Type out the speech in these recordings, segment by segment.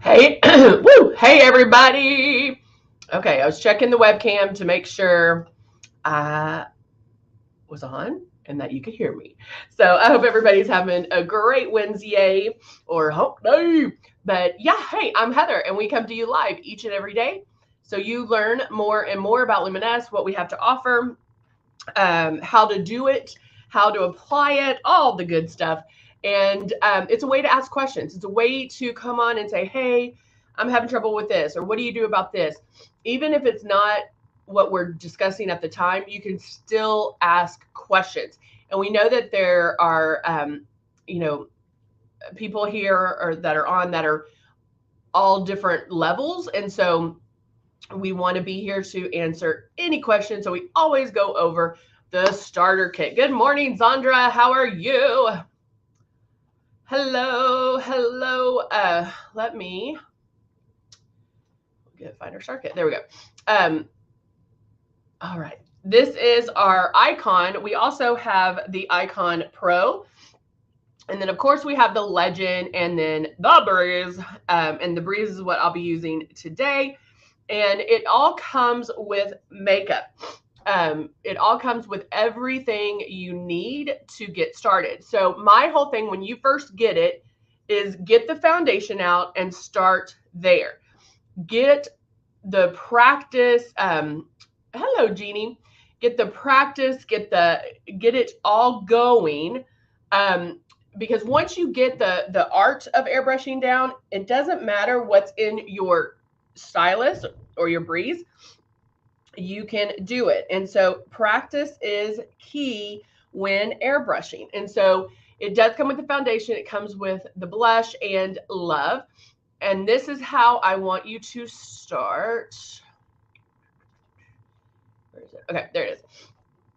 Hey, woo, hey everybody. Okay, I was checking the webcam to make sure I was on and that you could hear me. So I hope everybody's having a great Wednesday or hump day. But yeah, hey, I'm Heather and we come to you live each and every day. So you learn more and more about Luminess, what we have to offer, how to do it, how to apply it, all the good stuff. And it's a way to ask questions. It's a way to come on and say, hey, I'm having trouble with this, or what do you do about this? Even if it's not what we're discussing at the time, you can still ask questions. And we know that there are, you know, people here or that are on that are all different levels. And so we want to be here to answer any questions. So we always go over the starter kit. Good morning, Zandra. How are you? Hello, hello. Let me find our starter kit. There we go. All right. This is our icon. We also have the Icon Pro. And then, of course, we have the Legend and then the Breeze. And the Breeze is what I'll be using today. And it all comes with makeup. It all comes with everything you need to get started. So my whole thing when you first get it is get the foundation out and start there. Get the practice. Hello, Jeannie. Get the practice. Get it all going. Because once you get the art of airbrushing down, it doesn't matter what's in your stylus or your breeze, you can do it. And so practice is key when airbrushing. And so it does come with the foundation. It comes with the blush and love. And this is how I want you to start. Where is it? Okay, there it is.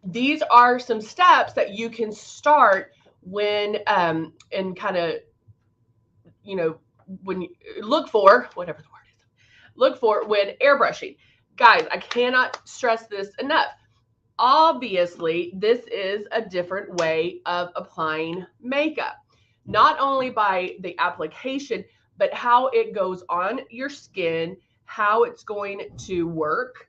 These are some steps that you can start when and kind of, you know, when you look for, whatever the word is, look for when airbrushing. Guys, I cannot stress this enough. Obviously, this is a different way of applying makeup, not only by the application, but how it goes on your skin, how it's going to work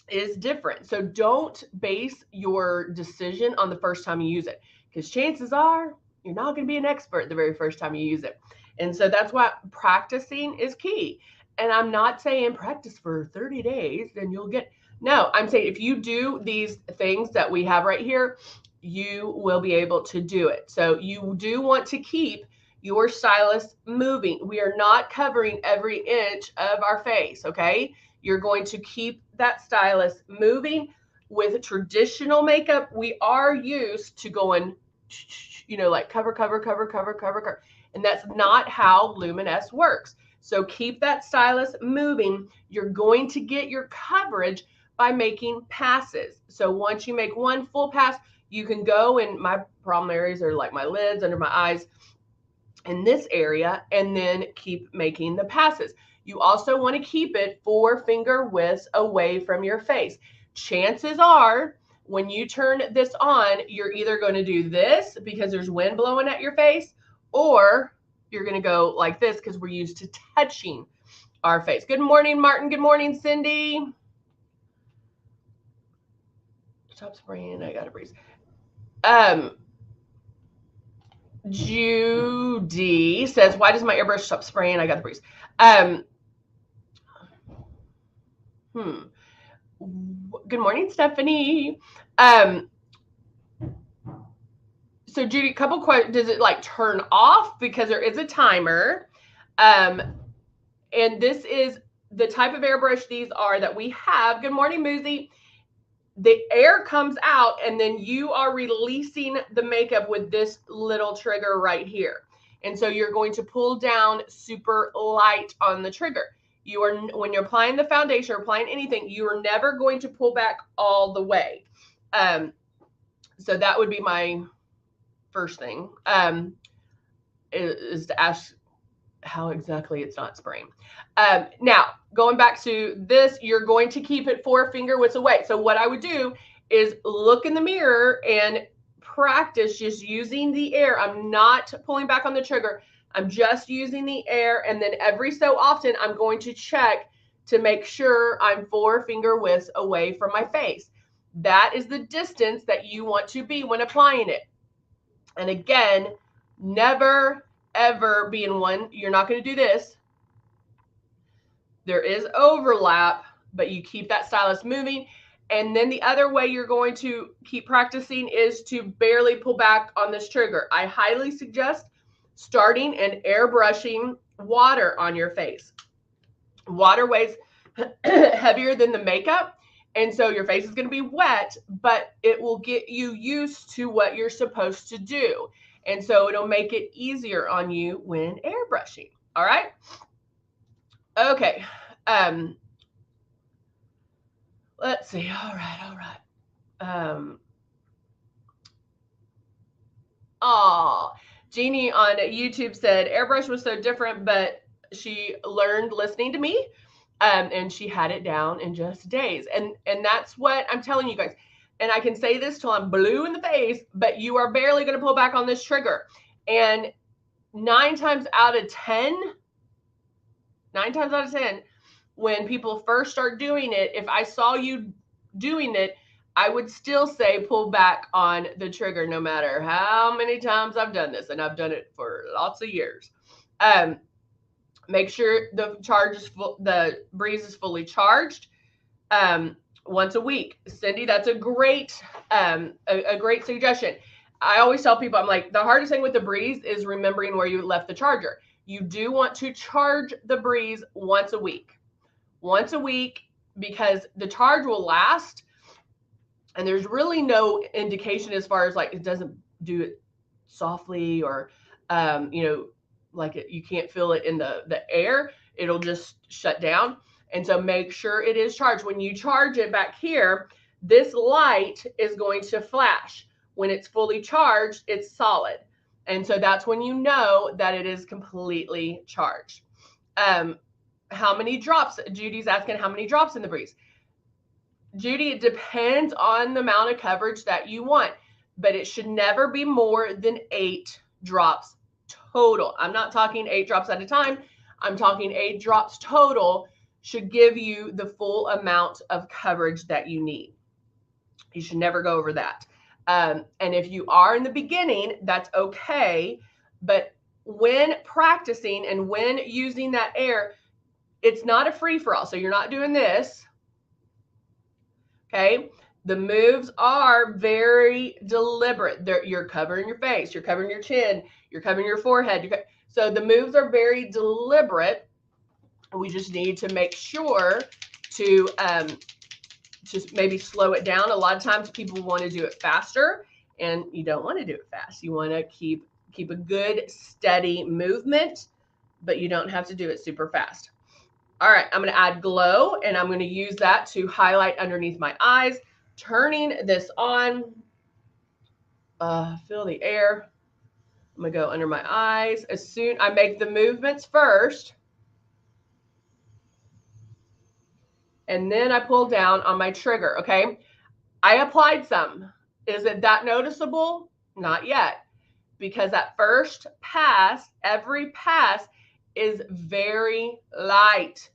is different. So don't base your decision on the first time you use it, because chances are you're not going to be an expert the very first time you use it. And so that's why practicing is key. And I'm not saying practice for 30 days, then you'll get, no, I'm saying if you do these things that we have right here, you will be able to do it. So you do want to keep your stylus moving. We are not covering every inch of our face, okay? You're going to keep that stylus moving. With traditional makeup, we are used to going, you know, like cover, cover, cover, cover, cover, cover. And that's not how Luminess works. So keep that stylus moving. You're going to get your coverage by making passes. So once you make one full pass, you can go, and my problem areas are like my lids, under my eyes, in this area, and then keep making the passes. You also want to keep it 4 finger widths away from your face. Chances are when you turn this on, you're either going to do this because there's wind blowing at your face, or you're going to go like this because we're used to touching our face. Good morning, Martin. Good morning, Cindy. Stop spraying. I got to breathe. Judy says, why does my airbrush stop spraying? I got the breeze. Good morning, Stephanie. So Judy, a couple questions. Does it like turn off? Because there is a timer. And this is the type of airbrush these are that we have. Good morning, Muzi. The air comes out and then you are releasing the makeup with this little trigger right here. And so you're going to pull down super light on the trigger. You are, when you're applying the foundation or applying anything, you are never going to pull back all the way. So that would be my first thing, is to ask how exactly it's not spraying. Now, going back to this, you're going to keep it 4 finger widths away. So what I would do is look in the mirror and practice just using the air. I'm not pulling back on the trigger. I'm just using the air, and then every so often I'm going to check to make sure I'm 4 finger widths away from my face. That is the distance that you want to be when applying it. And again, never ever be in one. You're not going to do this. There is overlap, but you keep that stylus moving. And then the other way you're going to keep practicing is to barely pull back on this trigger. I highly suggest starting and airbrushing water on your face. Water weighs heavier than the makeup, and so your face is going to be wet, but it will get you used to what you're supposed to do. And so it'll make it easier on you when airbrushing. All right. Okay. Let's see. All right. Jeannie on YouTube said Airbrush was so different, but she learned listening to me, and she had it down in just days. And that's what I'm telling you guys. And I can say this till I'm blue in the face, but you are barely going to pull back on this trigger. And 9 times out of 10, when people first start doing it, if I saw you doing it, I would still say pull back on the trigger no matter how many times I've done this, and I've done it for lots of years. Make sure the breeze is fully charged once a week. Cindy, that's a great suggestion. I always tell people, I'm like, the hardest thing with the breeze is remembering where you left the charger. You do want to charge the breeze once a week. Once a week, because the charge will last. And there's really no indication as far as like it doesn't do it softly or, like you can't feel it in the air. It'll just shut down. And so make sure it is charged. When you charge it back here, this light is going to flash. When it's fully charged, it's solid. And so that's when you know that it is completely charged. How many drops? Judy's asking how many drops in the breeze. Judy, it depends on the amount of coverage that you want, but it should never be more than 8 drops total. I'm not talking 8 drops at a time. I'm talking 8 drops total should give you the full amount of coverage that you need. You should never go over that. And if you are in the beginning, that's okay. But when practicing and when using that air, it's not a free-for-all. So you're not doing this. Okay, the moves are very deliberate. You're covering your face, you're covering your chin, you're covering your forehead. So the moves are very deliberate. We just need to make sure to just maybe slow it down. A lot of times people want to do it faster, and you don't want to do it fast. You want to keep a good steady movement, but you don't have to do it super fast. All right, I'm going to add glow, and I'm going to use that to highlight underneath my eyes. Turning this on, feel the air. I'm going to go under my eyes. As soon I make the movements first, and then I pull down on my trigger, okay? I applied some. Is it that noticeable? Not yet, because that first pass, every pass is very light.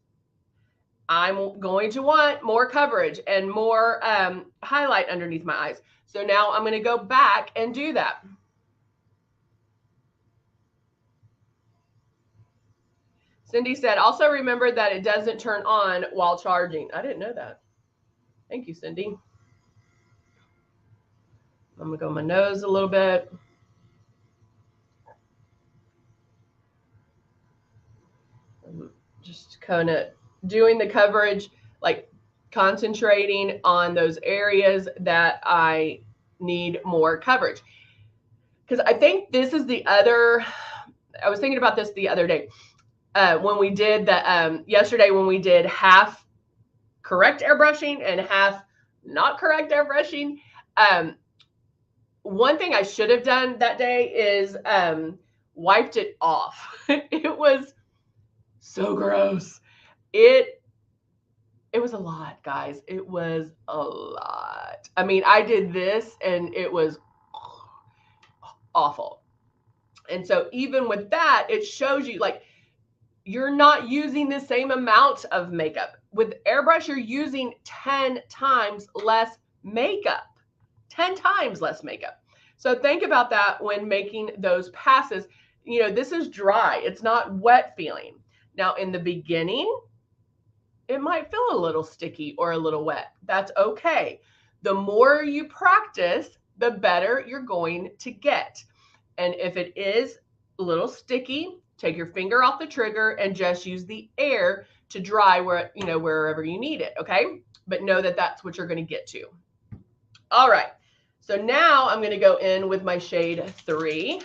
I'm going to want more coverage and more highlight underneath my eyes. So now I'm going to go back and do that. Cindy said, also remember that it doesn't turn on while charging. I didn't know that. Thank you, Cindy. I'm going to go my nose a little bit. I'm just kind of doing the coverage, like concentrating on those areas that I need more coverage. Because I think this is the other, I was thinking about this the other day. When we did the, yesterday when we did half correct airbrushing and half not correct airbrushing, one thing I should have done that day is wiped it off. It was so gross. It was a lot, guys. It was a lot. I mean, I did this and it was awful. And so even with that, it shows you like you're not using the same amount of makeup. With Airbrush, you're using 10 times less makeup. 10 times less makeup. So think about that when making those passes. You know, this is dry. It's not wet feeling. Now, in the beginning, it might feel a little sticky or a little wet. That's okay. The more you practice, the better you're going to get. And if it is a little sticky, take your finger off the trigger and just use the air to dry where, you know, wherever you need it, okay? But know that that's what you're going to get to. All right. So now I'm going to go in with my shade 3.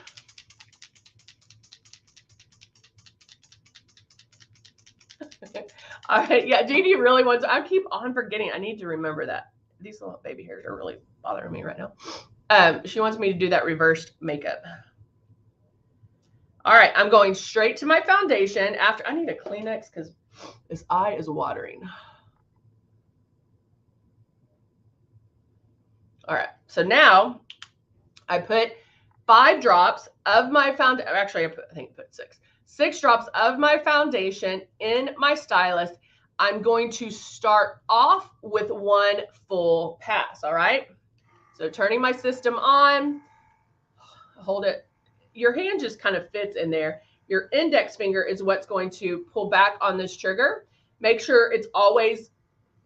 All right. Yeah, Jeannie really wants, I keep on forgetting. I need to remember that. These little baby hairs are really bothering me right now. She wants me to do that reversed makeup. All right. I'm going straight to my foundation after. I need a Kleenex because this eye is watering. All right. So now I put 5 drops of my foundation. Actually, I think I put 6. 6 drops of my foundation in my stylus. I'm going to start off with 1 full pass. All right. So turning my system on, hold it. Your hand just kind of fits in there. Your index finger is what's going to pull back on this trigger. Make sure it's always,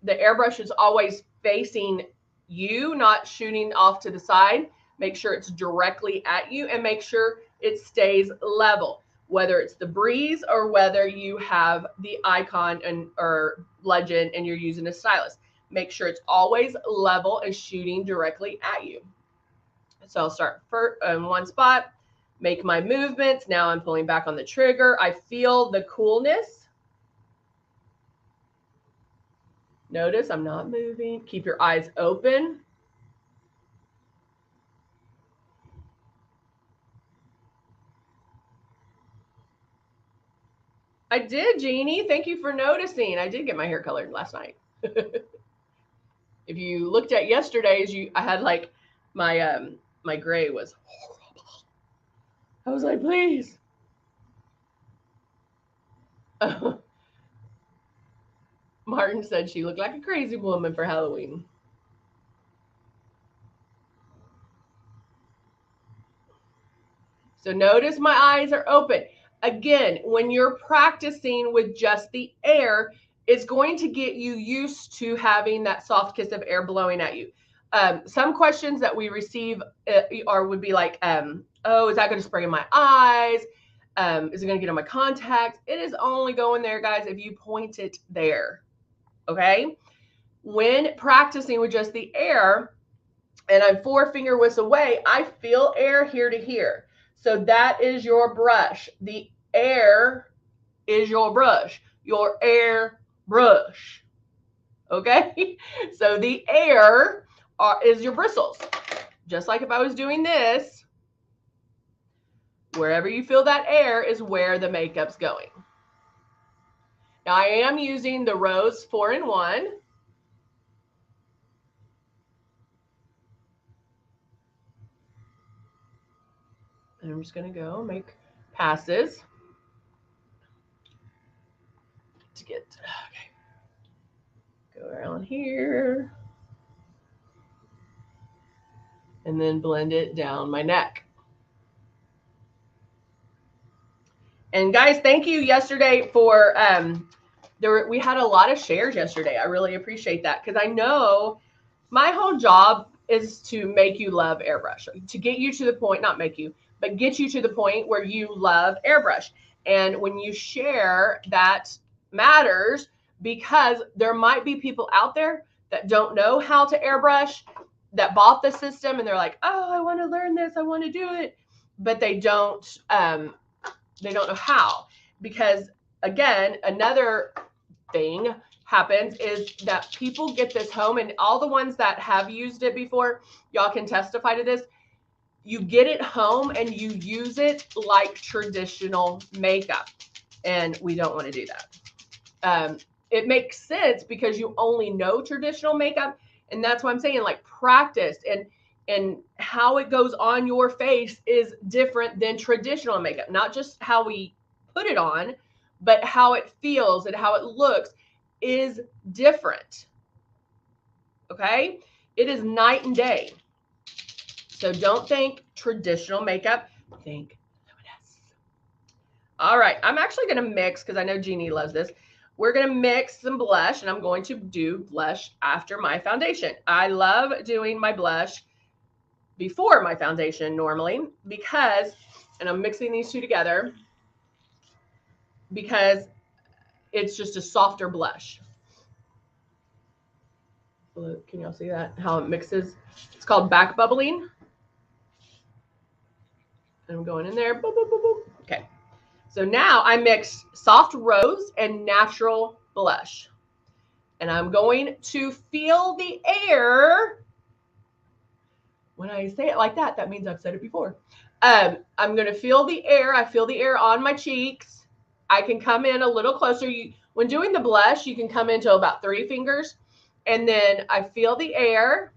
the airbrush is always facing you, not shooting off to the side. Make sure it's directly at you and make sure it stays level, whether it's the breeze or whether you have the icon and or legend and you're using a stylus. Make sure it's always level and shooting directly at you. So I'll start in one spot, make my movements. Now I'm pulling back on the trigger. I feel the coolness. Notice I'm not moving. Keep your eyes open. I did, Jeannie. Thank you for noticing. I did get my hair colored last night. If you looked at yesterday's, I had like my my gray was horrible. I was like, please. Martin said she looked like a crazy woman for Halloween. So notice my eyes are open. Again, when you're practicing with just the air, it's going to get you used to having that soft kiss of air blowing at you. Some questions that we receive would be like, oh, is that going to spray in my eyes? Is it going to get on my contacts? It is only going there, guys, if you point it there. Okay? When practicing with just the air, and I'm 4 finger widths away, I feel air here to here. So that is your brush. The air is your brush, your air brush. Okay? So the air is your bristles. Just like if I was doing this, wherever you feel that air is where the makeup's going. Now I am using the Rose 4-in-1. And I'm just going to go make passes to get, okay, go around here and then blend it down my neck. And guys, thank you yesterday for, we had a lot of shares yesterday. I really appreciate that because I know my whole job is to make you love Airbrush, to get you to the point, not make you, but get you to the point where you love Airbrush. And when you share, that matters because there might be people out there that don't know how to airbrush, that bought the system and they're like, oh, I want to learn this, I want to do it, but they don't know how. Because again, another thing happens is that people get this home, and all the ones that have used it before, y'all can testify to this. You get it home and you use it like traditional makeup, and we don't want to do that. It makes sense because you only know traditional makeup, and that's why I'm saying like practice and how it goes on your face is different than traditional makeup. Not just how we put it on, but how it feels and how it looks is different. Okay? It is night and day. So don't think traditional makeup, think luminous. All right, I'm actually going to mix, because I know Jeannie loves this. We're going to mix some blush, and I'm going to do blush after my foundation. I love doing my blush before my foundation normally because, and I'm mixing these two together because it's just a softer blush. Look, can y'all see that? How it mixes? It's called back bubbling. And I'm going in there. Boop, boop, boop, boop. Okay. So now I mix soft rose and natural blush. And I'm going to feel the air. When I say it like that, that means I've said it before. I'm going to feel the air. I feel the air on my cheeks. I can come in a little closer. When doing the blush, you can come into about 3 fingers. And then I feel the air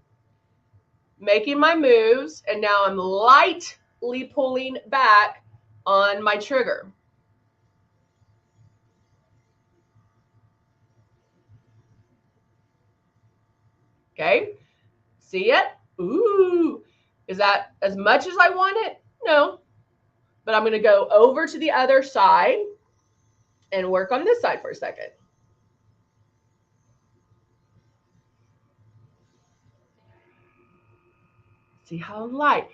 making my moves. And now I'm lightly pulling back on my trigger. Okay. See it? Ooh. Is that as much as I want it? No. But I'm going to go over to the other side and work on this side for a second. See how light.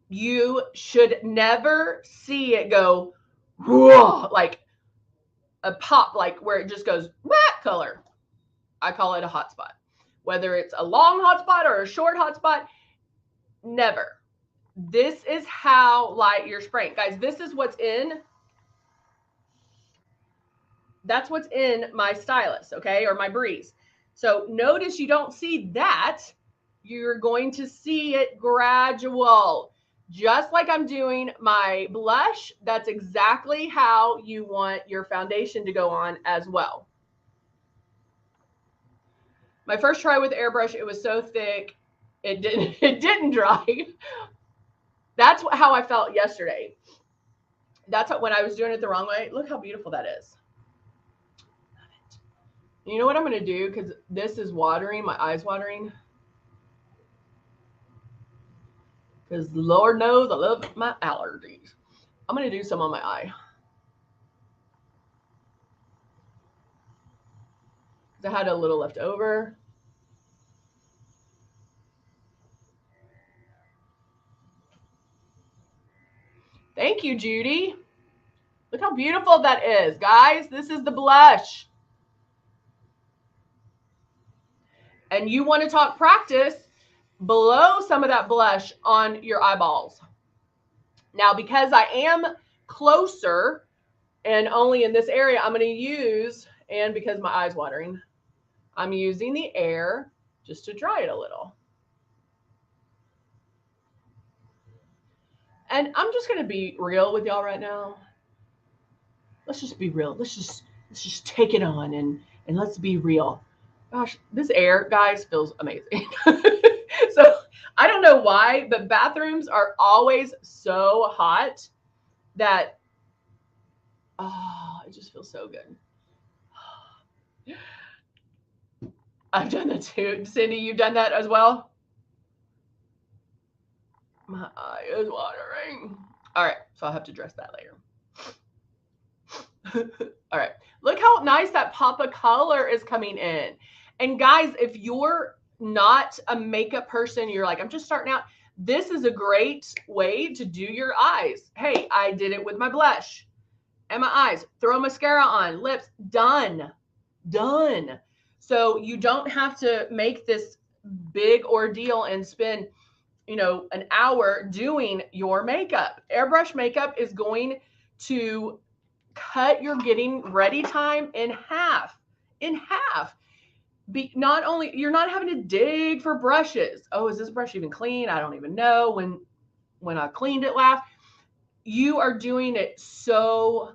You should never see it go whoa, like a pop, like where it just goes black color. I call it a hot spot. Whether it's a long hot spot or a short hot spot, never. This is how light you're spraying. Guys, this is what's in. That's what's in my stylus, okay, or my breeze. So notice you don't see that. You're going to see it gradual. Just like I'm doing my blush, that's exactly how you want your foundation to go on as well. My first try with airbrush, it was so thick, it didn't dry. That's how I felt yesterday. That's when I was doing it the wrong way. Look how beautiful that is. You know what I'm going to do, because this is watering, my eye's watering. Because Lord knows I love my allergies. I'm going to do some on my eye. I had a little left over. Thank you, Judy. Look how beautiful that is, guys. This is the blush. And you want to talk practice, blow some of that blush on your eyeballs. Now, because I am closer and only in this area, I'm going to use, and because my eye's watering, I'm using the air just to dry it a little. And I'm just going to be real with y'all right now. Let's just be real. Let's just take it on and let's be real. Gosh, this air, guys, feels amazing. So I don't know why, but bathrooms are always so hot that, oh, it just feels so good. I've done that too. Cindy, you've done that as well? My eye is watering. All right, so I'll have to dress that later. All right, look how nice that pop of color is coming in. And guys, if you're not a makeup person, you're like, I'm just starting out, this is a great way to do your eyes. Hey, I did it with my blush and my eyes. Throw mascara on, lips, done. So you don't have to make this big ordeal and spend, you know, an hour doing your makeup. Airbrush makeup is going to cut your getting ready time in half. Not only, you're not having to dig for brushes. Oh, is this brush even clean? I don't even know when I cleaned it last. You are doing it so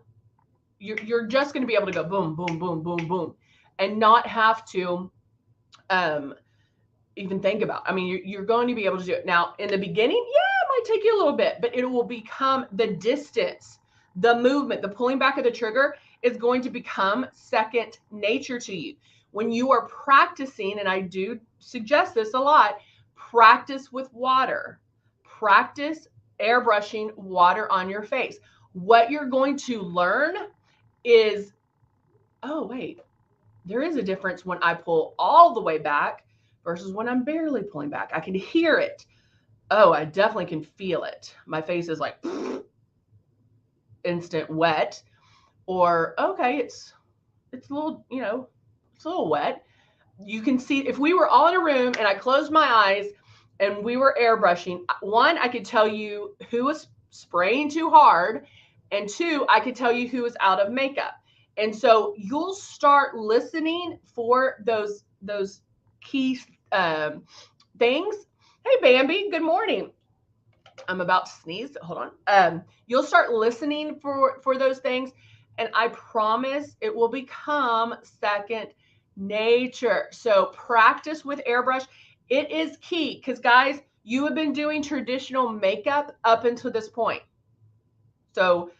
you're just going to be able to go boom, boom, boom, boom, boom, and not have to even think about. I mean, you're going to be able to do it. Now, in the beginning, yeah, it might take you a little bit, but it will become the distance, the movement, the pulling back of the trigger is going to become second nature to you. When you are practicing, and I do suggest this a lot, practice with water. Practice airbrushing water on your face. What you're going to learn is, oh, wait, there is a difference when I pull all the way back versus when I'm barely pulling back. I can hear it. Oh, I definitely can feel it. My face is like instant wet. Or, okay, it's a little, it's a little wet. You can see, if we were all in a room and I closed my eyes and we were airbrushing, one, I could tell you who was spraying too hard, and two, I could tell you who was out of makeup. And so you'll start listening for those key things. Hey, Bambi, good morning. I'm about to sneeze. Hold on. You'll start listening for those things, and I promise it will become second nature. So practice with airbrush. It is key because, guys, you have been doing traditional makeup up until this point. So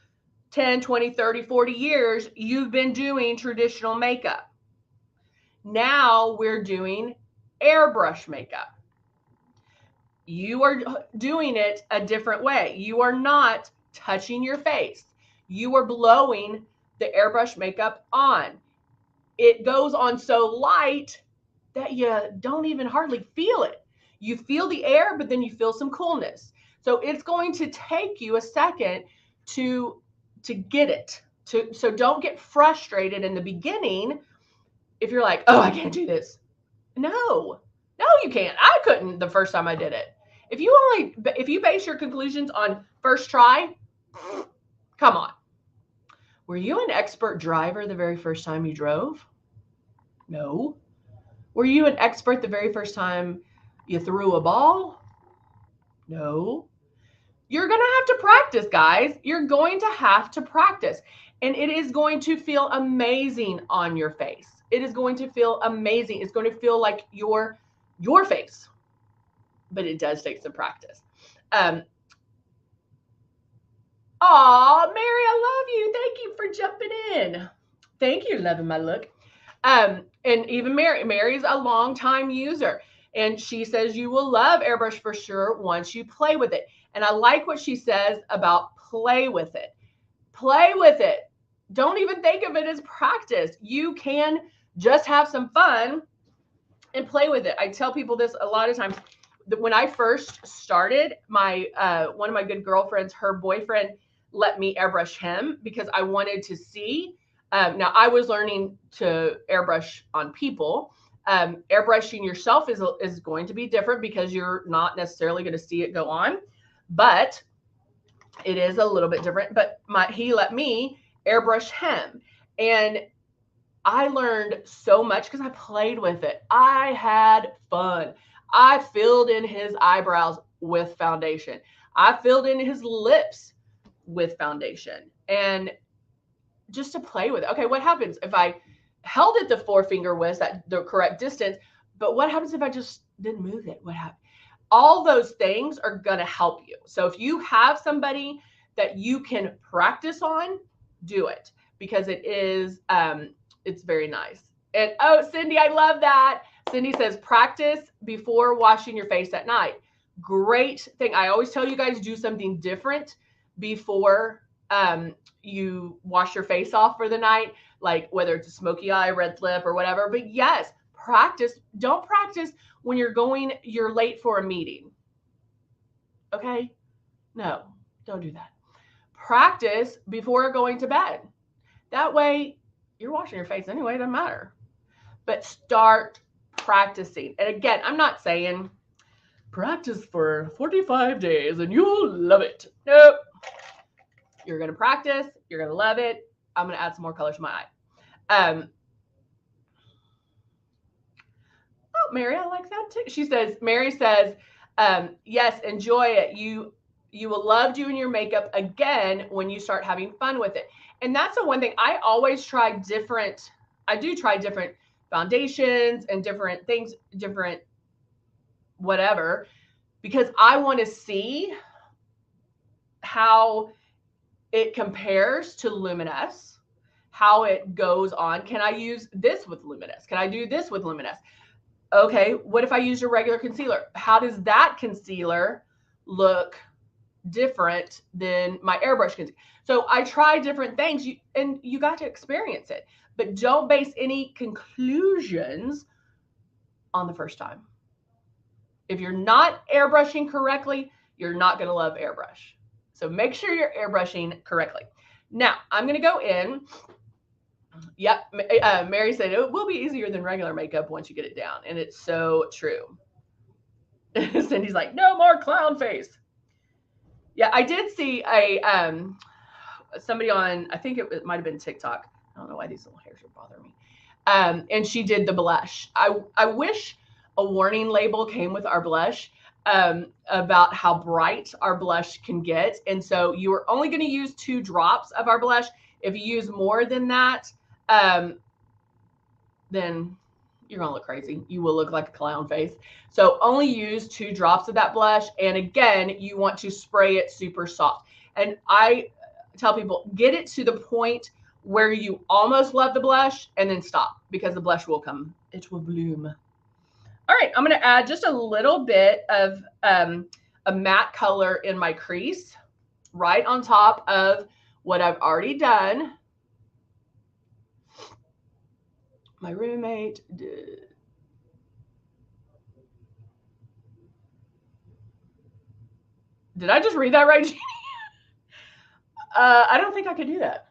10, 20, 30, 40 years, you've been doing traditional makeup. Now we're doing airbrush makeup. You are doing it a different way. You are not touching your face. You are blowing the airbrush makeup on. It goes on so light that you don't even hardly feel it. You feel the air, but then you feel some coolness. So it's going to take you a second to get it. So don't get frustrated in the beginning if you're like, oh, I can't do this. No, you can't. I couldn't the first time I did it. If you base your conclusions on first try, come on. Were you an expert driver the very first time you drove? No. Were you an expert the very first time you threw a ball? No. You're going to have to practice, guys. You're going to have to practice. And it is going to feel amazing on your face. It is going to feel amazing. It's going to feel like your face. But it does take some practice. Aw, Mary, I love you. Thank you for jumping in. Thank you, loving my look. And even Mary's a longtime user. And she says you will love airbrush for sure once you play with it. And I like what she says about play with it. Play with it. Don't even think of it as practice. You can just have some fun and play with it. I tell people this a lot of times. When I first started, my one of my good girlfriends, her boyfriend let me airbrush him because I wanted to see. Now I was learning to airbrush on people. Airbrushing yourself is going to be different because you're not necessarily going to see it go on, but it is a little bit different. But he let me airbrush him, and I learned so much because I played with it. I had fun. I filled in his eyebrows with foundation. I filled in his lips with foundation, and just to play with it. Okay, what happens if I held it the forefinger width, the correct distance, but what happens if I just didn't move it? What happened? All those things are going to help you. So if you have somebody that you can practice on, do it, because it is, it's very nice. And oh, Cindy, I love that. Cindy says, practice before washing your face at night. Great thing. I always tell you guys, do something different before you wash your face off for the night, like whether it's a smoky eye, red lip, or whatever. But yes, practice. Don't practice when you're late for a meeting. Okay? No, don't do that. Practice before going to bed. That way, you're washing your face anyway, it doesn't matter. But start practicing. And again, I'm not saying practice for 45 days and you'll love it. Nope. You're going to practice. You're going to love it. I'm going to add some more color to my eye. Oh, Mary, I like that too. Mary says, yes, enjoy it. You will love doing your makeup again when you start having fun with it. And that's the one thing. I always try different foundations and different things, different whatever, because I want to see how it compares to Luminous, how it goes on. Can I use this with Luminous? Can I do this with Luminous? Okay, what if I use a regular concealer? How does that concealer look different than my airbrush concealer? So I try different things, and you got to experience it, but don't base any conclusions on the first time. If you're not airbrushing correctly, you're not going to love airbrush. So make sure you're airbrushing correctly. Now I'm going to go in. Yep. Mary said it will be easier than regular makeup once you get it down. And it's so true. Cindy's like, no more clown face. Yeah, I did see somebody on, I think it might have been TikTok. I don't know why these little hairs are bothering me. And she did the blush. I wish a warning label came with our blush about how bright our blush can get. And so you are only going to use 2 drops of our blush. If you use more than that, then you're going to look crazy. You will look like a clown face. So only use 2 drops of that blush. And again, you want to spray it super soft. And I tell people, get it to the point where you almost love the blush and then stop, because the blush will come. It will bloom. All right, I'm going to add just a little bit of a matte color in my crease right on top of what I've already done. My roommate did. Did I just read that right, Jeannie? I don't think I could do that.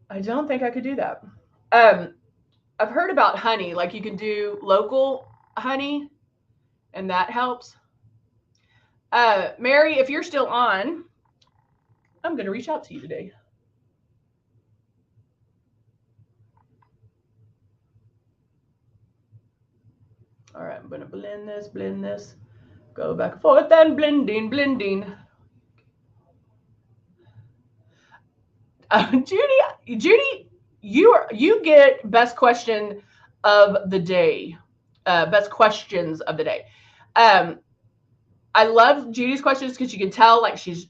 I don't think I could do that. I've heard about honey, like you can do local honey, and that helps. Mary, if you're still on, I'm going to reach out to you today. All right, I'm going to blend this, go back and forth and blending. Judy, you get best question of the day, best questions of the day. I love Judy's questions because you can tell like she's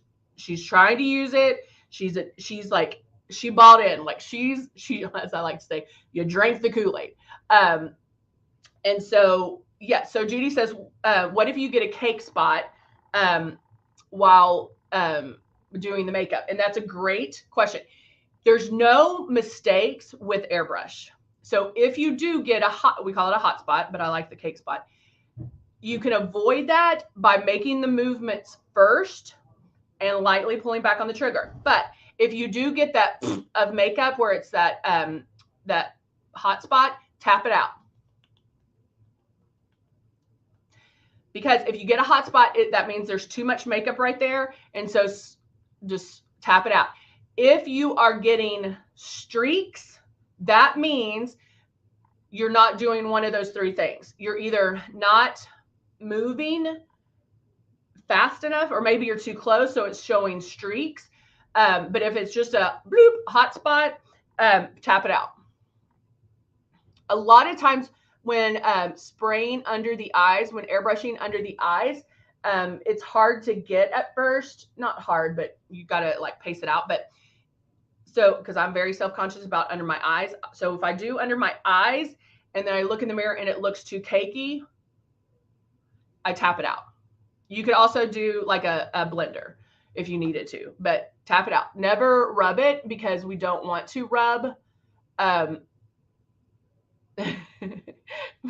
trying to use it. She's like, she bought in, like she as I like to say, you drank the Kool-Aid. And so yeah, so Judy says, what if you get a cake spot while doing the makeup? And that's a great question. There's no mistakes with airbrush. So if you do get we call it a hot spot, but I like the cake spot. You can avoid that by making the movements first and lightly pulling back on the trigger. But if you do get that of makeup where it's that that hot spot, tap it out. Because if you get a hot spot, that means there's too much makeup right there. And so just tap it out. If you are getting streaks, that means you're not doing one of those 3 things. You're either not moving fast enough, or maybe you're too close, so it's showing streaks. But if it's just a bloop hot spot, tap it out. A lot of times when spraying under the eyes, when airbrushing under the eyes, it's hard to get at first. Not hard, but you got to like pace it out. But so, because I'm very self-conscious about under my eyes. So if I do under my eyes and then I look in the mirror and it looks too cakey, I tap it out. You could also do like a blender if you needed to, but tap it out. Never rub it, because we don't want to rub.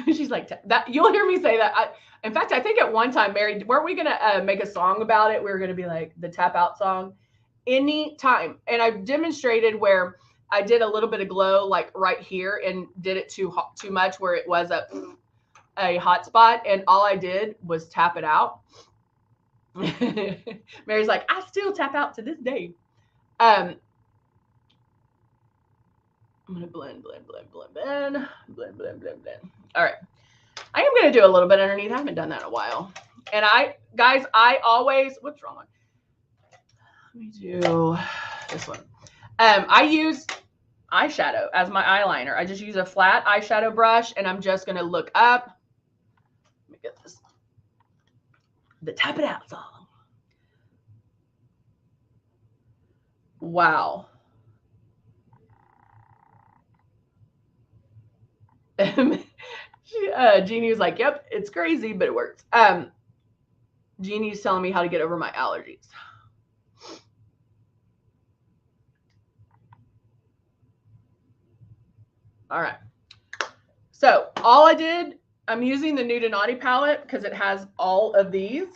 She's like, that you'll hear me say that. In fact, I think at one time, Mary, weren't we gonna make a song about it? We were gonna be like the tap out song. Anytime. And I've demonstrated where I did a little bit of glow like right here and did it too much where it was a hot spot, and all I did was tap it out. Mary's like, I still tap out to this day. I'm gonna blend. All right. I am gonna do a little bit underneath. I haven't done that in a while. And I always, what's wrong? Let me do this one. I use eyeshadow as my eyeliner. I just use a flat eyeshadow brush, and I'm just going to look up get this. The Tap It Out song. Wow. Jeannie was like, yep, it's crazy, but it works. Jeannie's telling me how to get over my allergies. All right. So all I did, I'm using the Nude and Naughty palette because it has all of these.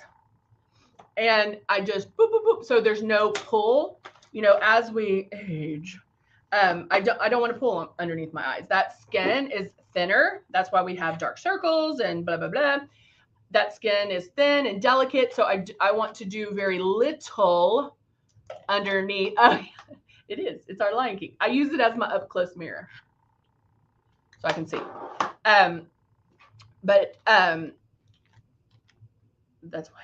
And I just boop, boop, boop. So there's no pull. You know, as we age, I don't want to pull underneath my eyes. That skin is thinner. That's why we have dark circles and blah, blah, blah. That skin is thin and delicate. So I want to do very little underneath. Oh, it is. It's our Lion King. I use it as my up close mirror so I can see. But that's why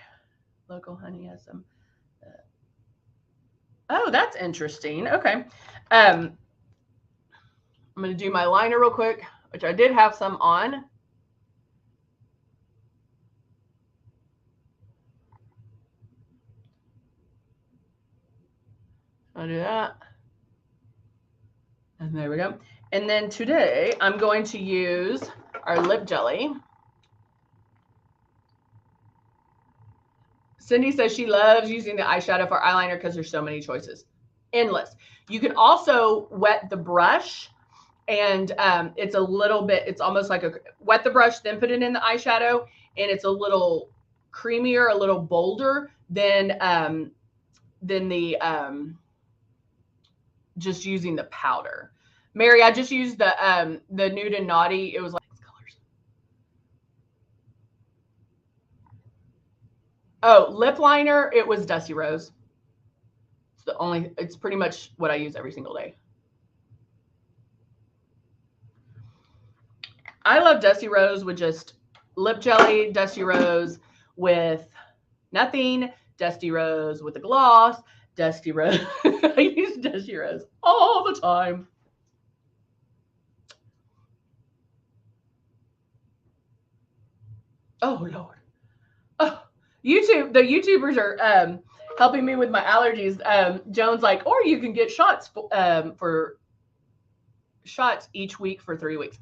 Local Honey has some. Oh, that's interesting. Okay. I'm going to do my liner real quick, which I did have some on. I'll do that. And there we go. And then today I'm going to use our lip jelly. Cindy says she loves using the eyeshadow for eyeliner because there's so many choices. Endless. You can also wet the brush, and it's a little bit, it's almost like wet the brush, then put it in the eyeshadow, and it's a little creamier, a little bolder than the just using the powder. Mary, I just used the Nude and Naughty. It was like colors. Oh, lip liner, it was Dusty Rose. It's pretty much what I use every single day. I love Dusty Rose with just lip jelly, Dusty Rose with nothing, Dusty Rose with a gloss, Dusty Rose. I use Dusty Rose all the time. Oh, Lord. Oh, YouTube, the YouTubers are helping me with my allergies. Joan's like, or you can get shots for shots each week for 3 weeks.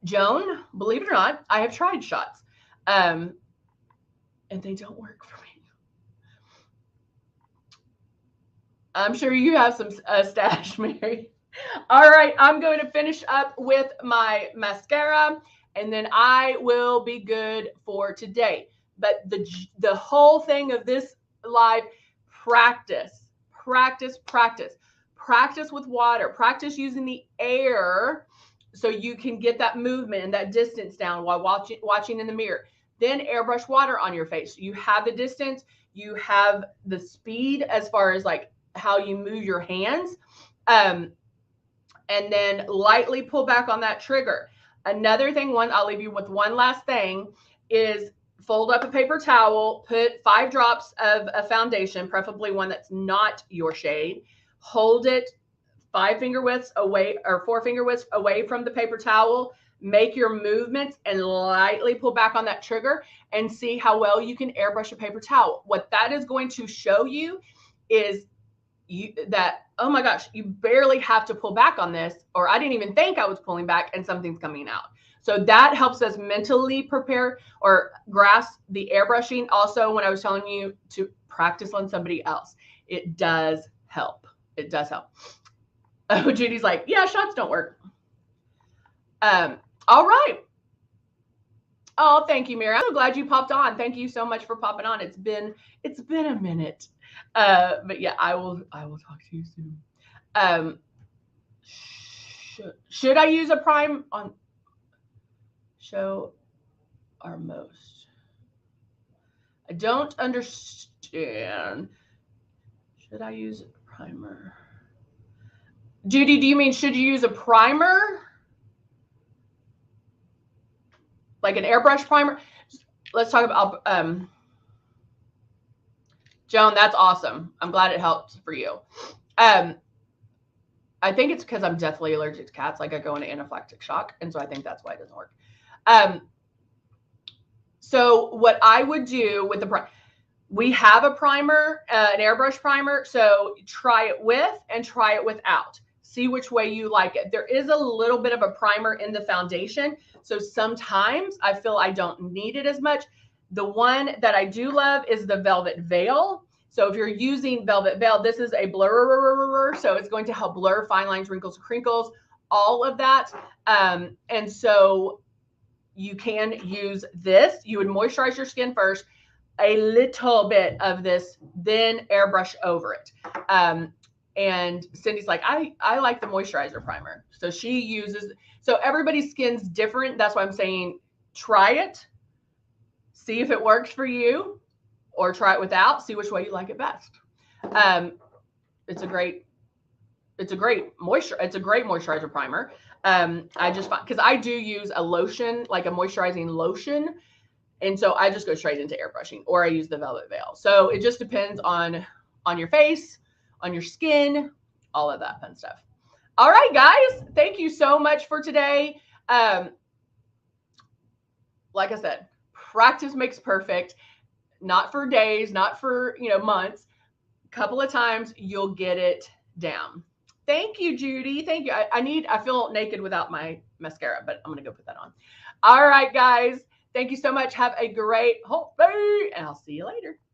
Joan, believe it or not, I have tried shots, and they don't work for me. I'm sure you have some stash, Mary. All right, I'm going to finish up with my mascara, and then I will be good for today. But the whole thing of this live, practice with water, practice using the air so you can get that movement and that distance down while watching in the mirror. Then airbrush water on your face. You have the distance, you have the speed as far as like how you move your hands. And then lightly pull back on that trigger. Another thing, I'll leave you with one last thing, is fold up a paper towel, put 5 drops of a foundation, preferably one that's not your shade. Hold it 5 finger widths away or 4 finger widths away from the paper towel. Make your movements and lightly pull back on that trigger and see how well you can airbrush a paper towel. What that is going to show you is oh my gosh, you barely have to pull back on this, or I didn't even think I was pulling back and something's coming out. So that helps us mentally prepare or grasp the airbrushing. Also, when I was telling you to practice on somebody else, it does help. It does help. Oh, Judy's like, yeah, shots don't work. All right. Oh, thank you, Mary. I'm so glad you popped on. Thank you so much for popping on. It's been a minute. But yeah, I will talk to you soon. Should I use a prime on show our most? I don't understand. Should I use a primer? Judy, do you mean should you use a primer? Like an airbrush primer? Let's talk about Joan, that's awesome. I'm glad it helped for you. I think it's because I'm deathly allergic to cats. Like I go into anaphylactic shock. And so I think that's why it doesn't work. So what I would do with the we have a primer, an airbrush primer. So try it with and try it without. See which way you like it. There is a little bit of a primer in the foundation. So sometimes I feel I don't need it as much. The one that I do love is the Velvet Veil. So if you're using Velvet Veil, this is a blur. So it's going to help blur fine lines, wrinkles, crinkles, all of that. And so you can use this. You would moisturize your skin first, a little bit of this, then airbrush over it. And Cindy's like, I like the moisturizer primer. So she uses, so everybody's skin's different. That's why I'm saying try it, see if it works for you, or try it without, see which way you like it best. It's a great moisturizer primer. I just find, because I do use a lotion, like a moisturizing lotion, and so I just go straight into airbrushing, or I use the Velvet Veil. So it just depends on your face, on your skin, all of that fun stuff. All right, guys, thank you so much for today. Like I said, practice makes perfect. Not for days, not for months. A couple of times you'll get it down. Thank you, Judy. Thank you. I feel naked without my mascara, but I'm gonna go put that on. All right, guys. Thank you so much. Have a great whole day, and I'll see you later. Bye.